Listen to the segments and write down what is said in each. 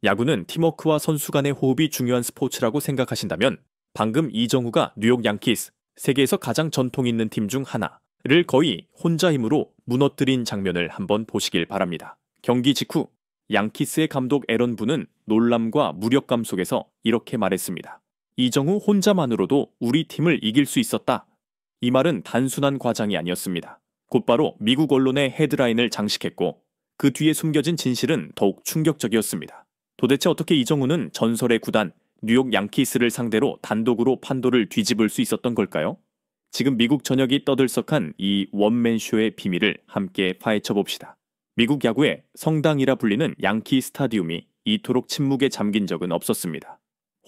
야구는 팀워크와 선수 간의 호흡이 중요한 스포츠라고 생각하신다면 방금 이정후가 뉴욕 양키스, 세계에서 가장 전통 있는 팀 중 하나를 거의 혼자 힘으로 무너뜨린 장면을 한번 보시길 바랍니다. 경기 직후 양키스의 감독 에런 부는 놀람과 무력감 속에서 이렇게 말했습니다. 이정후 혼자만으로도 우리 팀을 이길 수 있었다. 이 말은 단순한 과장이 아니었습니다. 곧바로 미국 언론의 헤드라인을 장식했고 그 뒤에 숨겨진 진실은 더욱 충격적이었습니다. 도대체 어떻게 이정후는 전설의 구단 뉴욕 양키스를 상대로 단독으로 판도를 뒤집을 수 있었던 걸까요? 지금 미국 전역이 떠들썩한 이 원맨쇼의 비밀을 함께 파헤쳐 봅시다. 미국 야구의 성당이라 불리는 양키 스타디움이 이토록 침묵에 잠긴 적은 없었습니다.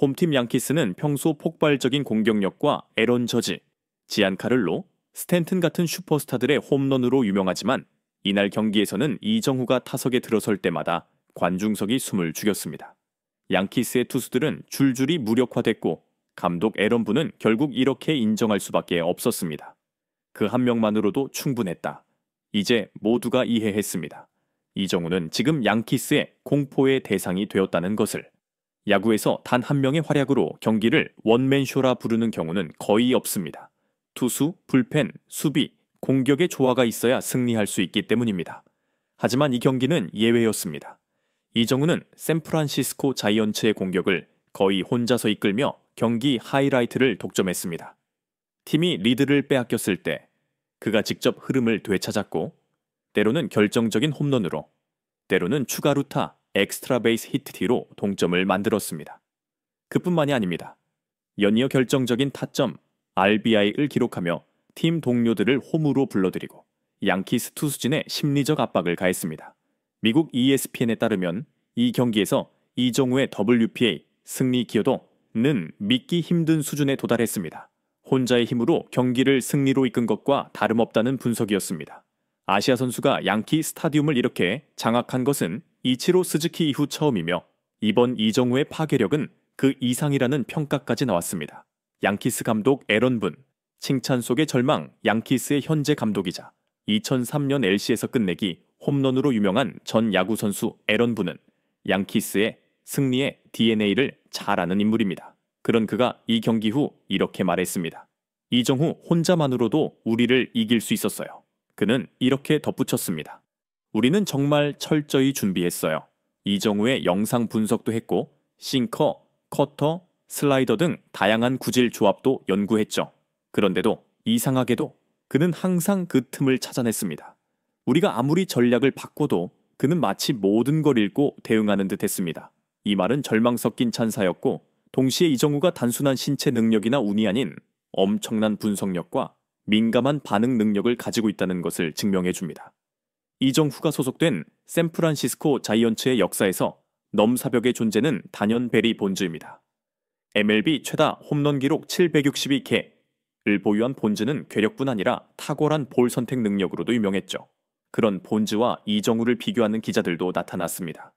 홈팀 양키스는 평소 폭발적인 공격력과 에런 저지, 지안 카를로, 스탠튼 같은 슈퍼스타들의 홈런으로 유명하지만 이날 경기에서는 이정후가 타석에 들어설 때마다 관중석이 숨을 죽였습니다. 양키스의 투수들은 줄줄이 무력화됐고 감독 에런 부는 결국 이렇게 인정할 수밖에 없었습니다. 그 한 명만으로도 충분했다. 이제 모두가 이해했습니다. 이정후는 지금 양키스의 공포의 대상이 되었다는 것을. 야구에서 단 한 명의 활약으로 경기를 원맨쇼라 부르는 경우는 거의 없습니다. 투수, 불펜, 수비, 공격의 조화가 있어야 승리할 수 있기 때문입니다. 하지만 이 경기는 예외였습니다. 이정후는 샌프란시스코 자이언츠의 공격을 거의 혼자서 이끌며 경기 하이라이트를 독점했습니다. 팀이 리드를 빼앗겼을 때 그가 직접 흐름을 되찾았고 때로는 결정적인 홈런으로 때로는 추가 루타, 엑스트라 베이스 히트티로 동점을 만들었습니다. 그뿐만이 아닙니다. 연이어 결정적인 타점, RBI를 기록하며 팀 동료들을 홈으로 불러들이고 양키스 투수진의 심리적 압박을 가했습니다. 미국 ESPN에 따르면 이 경기에서 이정후의 WPA 승리 기여도는 믿기 힘든 수준에 도달했습니다. 혼자의 힘으로 경기를 승리로 이끈 것과 다름없다는 분석이었습니다. 아시아 선수가 양키 스타디움을 이렇게 장악한 것은 이치로 스즈키 이후 처음이며 이번 이정후의 파괴력은 그 이상이라는 평가까지 나왔습니다. 양키스 감독 에런 분, 칭찬 속의 절망 양키스의 현재 감독이자 2003년 LC에서 끝내기 홈런으로 유명한 전 야구 선수 에런 부는 양키스의 승리의 DNA를 잘 아는 인물입니다. 그런 그가 이 경기 후 이렇게 말했습니다. 이정후 혼자만으로도 우리를 이길 수 있었어요. 그는 이렇게 덧붙였습니다. 우리는 정말 철저히 준비했어요. 이정후의 영상 분석도 했고 싱커, 커터, 슬라이더 등 다양한 구질 조합도 연구했죠. 그런데도 이상하게도 그는 항상 그 틈을 찾아냈습니다. 우리가 아무리 전략을 바꿔도 그는 마치 모든 걸 읽고 대응하는 듯 했습니다. 이 말은 절망 섞인 찬사였고 동시에 이정후가 단순한 신체 능력이나 운이 아닌 엄청난 분석력과 민감한 반응 능력을 가지고 있다는 것을 증명해 줍니다. 이정후가 소속된 샌프란시스코 자이언츠의 역사에서 넘사벽의 존재는 단연 베리 본즈입니다. MLB 최다 홈런 기록 762개를 보유한 본즈는 괴력뿐 아니라 탁월한 볼 선택 능력으로도 유명했죠. 그런 본즈와 이정후를 비교하는 기자들도 나타났습니다.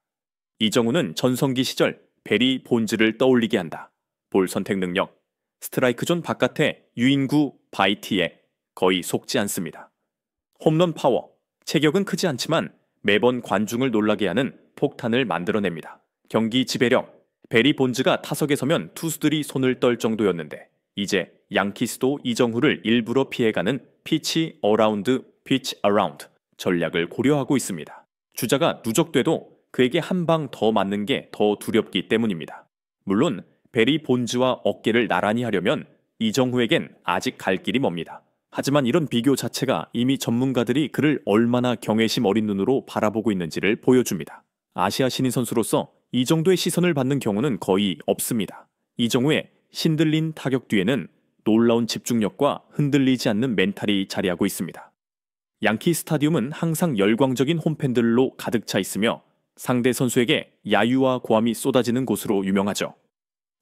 이정후는 전성기 시절 베리 본즈를 떠올리게 한다. 볼 선택 능력, 스트라이크 존 바깥의 유인구 바이티에 거의 속지 않습니다. 홈런 파워, 체격은 크지 않지만 매번 관중을 놀라게 하는 폭탄을 만들어냅니다. 경기 지배력, 베리 본즈가 타석에 서면 투수들이 손을 떨 정도였는데 이제 양키스도 이정후를 일부러 피해가는 피치 어라운드, 피치 어라운드 전략을 고려하고 있습니다. 주자가 누적돼도 그에게 한 방 더 맞는 게 더 두렵기 때문입니다. 물론 베리 본즈와 어깨를 나란히 하려면 이정후에겐 아직 갈 길이 멉니다. 하지만 이런 비교 자체가 이미 전문가들이 그를 얼마나 경외심 어린 눈으로 바라보고 있는지를 보여줍니다. 아시아 신인 선수로서 이 정도의 시선을 받는 경우는 거의 없습니다. 이정후의 신들린 타격 뒤에는 놀라운 집중력과 흔들리지 않는 멘탈이 자리하고 있습니다. 양키 스타디움은 항상 열광적인 홈팬들로 가득 차 있으며 상대 선수에게 야유와 고함이 쏟아지는 곳으로 유명하죠.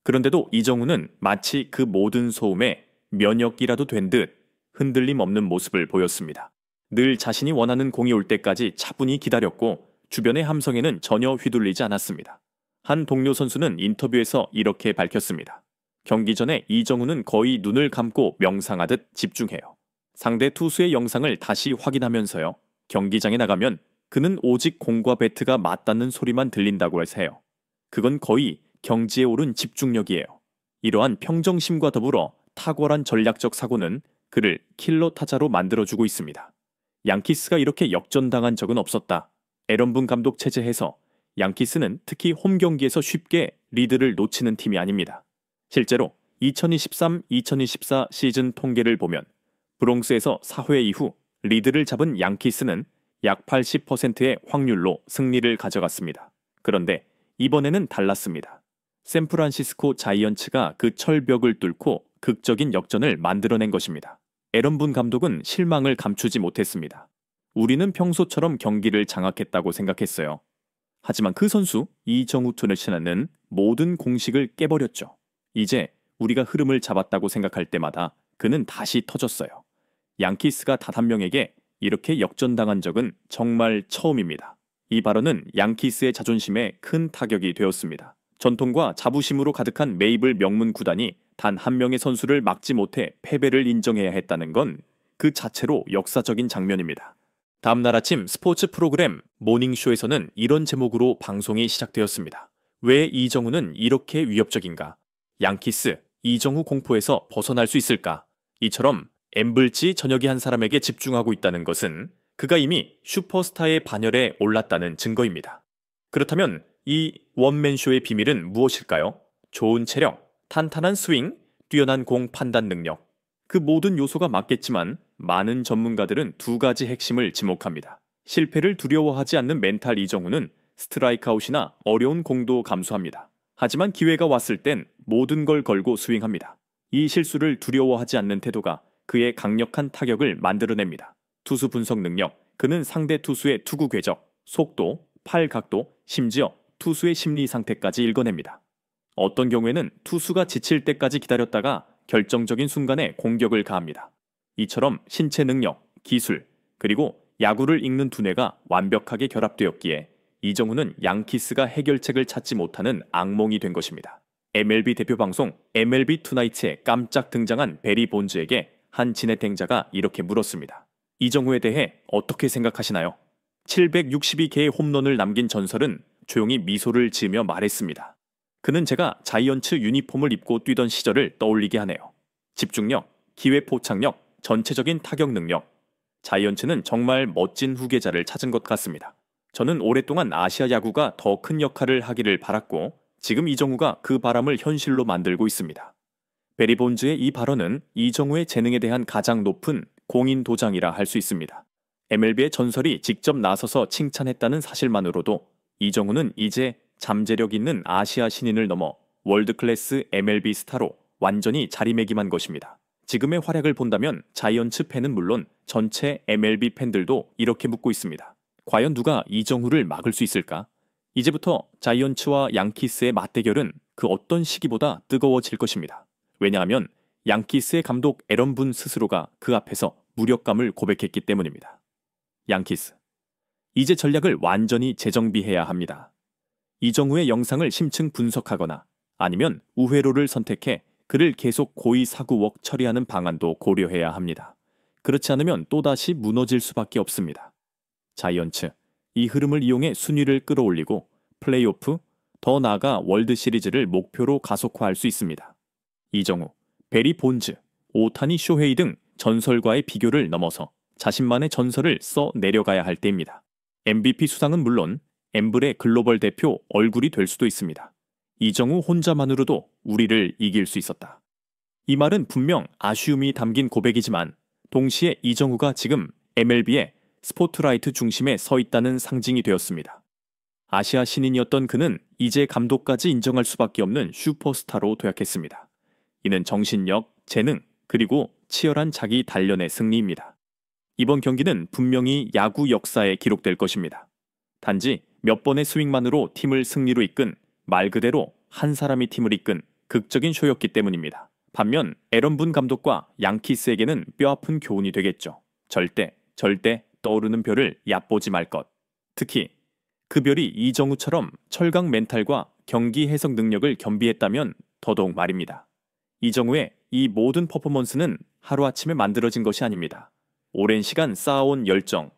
그런데도 이정후는 마치 그 모든 소음에 면역이라도 된 듯 흔들림 없는 모습을 보였습니다. 늘 자신이 원하는 공이 올 때까지 차분히 기다렸고 주변의 함성에는 전혀 휘둘리지 않았습니다. 한 동료 선수는 인터뷰에서 이렇게 밝혔습니다. 경기 전에 이정후는 거의 눈을 감고 명상하듯 집중해요. 상대 투수의 영상을 다시 확인하면서요. 경기장에 나가면 그는 오직 공과 배트가 맞닿는 소리만 들린다고 해서 해요. 그건 거의 경지에 오른 집중력이에요. 이러한 평정심과 더불어 탁월한 전략적 사고는 그를 킬러 타자로 만들어주고 있습니다. 양키스가 이렇게 역전당한 적은 없었다. 에런 분 감독 체제에서 양키스는 특히 홈 경기에서 쉽게 리드를 놓치는 팀이 아닙니다. 실제로 2023-2024 시즌 통계를 보면 브롱스에서 4회 이후 리드를 잡은 양키스는 약 80%의 확률로 승리를 가져갔습니다. 그런데 이번에는 달랐습니다. 샌프란시스코 자이언츠가 그 철벽을 뚫고 극적인 역전을 만들어낸 것입니다. 에런 분 감독은 실망을 감추지 못했습니다. 우리는 평소처럼 경기를 장악했다고 생각했어요. 하지만 그 선수 이정우 투네시나는 모든 공식을 깨버렸죠. 이제 우리가 흐름을 잡았다고 생각할 때마다 그는 다시 터졌어요. 양키스가 단 한 명에게 이렇게 역전당한 적은 정말 처음입니다. 이 발언은 양키스의 자존심에 큰 타격이 되었습니다. 전통과 자부심으로 가득한 메이블 명문 구단이 단 한 명의 선수를 막지 못해 패배를 인정해야 했다는 건 그 자체로 역사적인 장면입니다. 다음날 아침 스포츠 프로그램 모닝쇼에서는 이런 제목으로 방송이 시작되었습니다. 왜 이정우는 이렇게 위협적인가? 양키스, 이정우 공포에서 벗어날 수 있을까? 이처럼 엠블지 저녁이 한 사람에게 집중하고 있다는 것은 그가 이미 슈퍼스타의 반열에 올랐다는 증거입니다. 그렇다면 이 원맨쇼의 비밀은 무엇일까요? 좋은 체력, 탄탄한 스윙, 뛰어난 공 판단 능력. 그 모든 요소가 맞겠지만 많은 전문가들은 두 가지 핵심을 지목합니다. 실패를 두려워하지 않는 멘탈 이정우는 스트라이크 아웃이나 어려운 공도 감수합니다. 하지만 기회가 왔을 땐 모든 걸 걸고 스윙합니다. 이 실수를 두려워하지 않는 태도가 그의 강력한 타격을 만들어냅니다. 투수 분석 능력, 그는 상대 투수의 투구 궤적, 속도, 팔 각도, 심지어 투수의 심리 상태까지 읽어냅니다. 어떤 경우에는 투수가 지칠 때까지 기다렸다가 결정적인 순간에 공격을 가합니다. 이처럼 신체 능력, 기술, 그리고 야구를 읽는 두뇌가 완벽하게 결합되었기에 이정우는 양키스가 해결책을 찾지 못하는 악몽이 된 것입니다. MLB 대표 방송 MLB 투나이트에 깜짝 등장한 베리 본즈에게 한 진해탱자가 이렇게 물었습니다. 이정우에 대해 어떻게 생각하시나요? 762개의 홈런을 남긴 전설은 조용히 미소를 지으며 말했습니다. 그는 제가 자이언츠 유니폼을 입고 뛰던 시절을 떠올리게 하네요. 집중력, 기회 포착력, 전체적인 타격 능력. 자이언츠는 정말 멋진 후계자를 찾은 것 같습니다. 저는 오랫동안 아시아 야구가 더 큰 역할을 하기를 바랐고 지금 이정우가 그 바람을 현실로 만들고 있습니다. 베리 본즈의 이 발언은 이정우의 재능에 대한 가장 높은 공인 도장이라 할 수 있습니다. MLB의 전설이 직접 나서서 칭찬했다는 사실만으로도 이정우는 이제 잠재력 있는 아시아 신인을 넘어 월드클래스 MLB 스타로 완전히 자리매김한 것입니다. 지금의 활약을 본다면 자이언츠 팬은 물론 전체 MLB 팬들도 이렇게 묻고 있습니다. 과연 누가 이정우를 막을 수 있을까? 이제부터 자이언츠와 양키스의 맞대결은 그 어떤 시기보다 뜨거워질 것입니다. 왜냐하면 양키스의 감독 에런 분 스스로가 그 앞에서 무력감을 고백했기 때문입니다. 양키스, 이제 전략을 완전히 재정비해야 합니다. 이정우의 영상을 심층 분석하거나 아니면 우회로를 선택해 그를 계속 고의 사구웍 처리하는 방안도 고려해야 합니다. 그렇지 않으면 또다시 무너질 수밖에 없습니다. 자이언츠, 이 흐름을 이용해 순위를 끌어올리고 플레이오프, 더 나아가 월드 시리즈를 목표로 가속화할 수 있습니다. 이정우, 베리 본즈, 오타니 쇼헤이 등 전설과의 비교를 넘어서 자신만의 전설을 써 내려가야 할 때입니다. MVP 수상은 물론 엠블의 글로벌 대표 얼굴이 될 수도 있습니다. 이정우 혼자만으로도 우리를 이길 수 있었다. 이 말은 분명 아쉬움이 담긴 고백이지만 동시에 이정우가 지금 MLB의 스포트라이트 중심에 서 있다는 상징이 되었습니다. 아시아 신인이었던 그는 이제 감독까지 인정할 수밖에 없는 슈퍼스타로 도약했습니다. 이는 정신력, 재능, 그리고 치열한 자기 단련의 승리입니다. 이번 경기는 분명히 야구 역사에 기록될 것입니다. 단지 몇 번의 스윙만으로 팀을 승리로 이끈, 말 그대로 한 사람이 팀을 이끈 극적인 쇼였기 때문입니다. 반면 에런 분 감독과 양키스에게는 뼈아픈 교훈이 되겠죠. 절대 떠오르는 별을 얕보지 말 것. 특히 그 별이 이정우처럼 철강 멘탈과 경기 해석 능력을 겸비했다면 더더욱 말입니다. 이정우의 이 모든 퍼포먼스는 하루아침에 만들어진 것이 아닙니다. 오랜 시간 쌓아온 열정,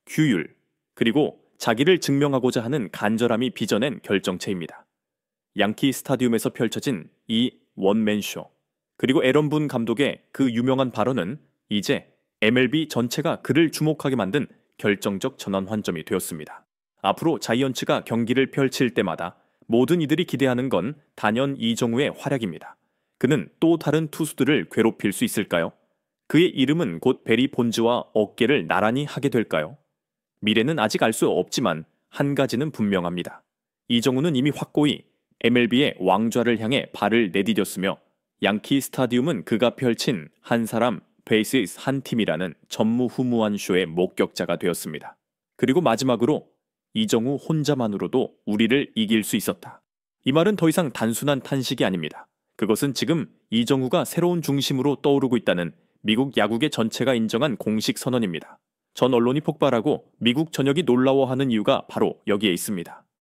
규율, 그리고 자기를 증명하고자 하는 간절함이 빚어낸 결정체입니다. 양키 스타디움에서 펼쳐진 이 원맨쇼, 그리고 에런 분 감독의 그 유명한 발언은 이제 MLB 전체가 그를 주목하게 만든 결정적 전환환점이 되었습니다. 앞으로 자이언츠가 경기를 펼칠 때마다 모든 이들이 기대하는 건 단연 이정우의 활약입니다. 그는 또 다른 투수들을 괴롭힐 수 있을까요? 그의 이름은 곧 베리 본즈와 어깨를 나란히 하게 될까요? 미래는 아직 알 수 없지만 한 가지는 분명합니다. 이정우는 이미 확고히 MLB의 왕좌를 향해 발을 내디뎠으며 양키 스타디움은 그가 펼친 한 사람 베이스 한 팀이라는 전무후무한 쇼의 목격자가 되었습니다. 그리고 마지막으로 이정우 혼자만으로도 우리를 이길 수 있었다. 이 말은 더 이상 단순한 탄식이 아닙니다. 그것은 지금 이정우가 새로운 중심으로 떠오르고 있다는 미국 야구계 전체가 인정한 공식 선언입니다. 전 언론이 폭발하고 미국 전역이 놀라워하는 이유가 바로 여기에 있습니다.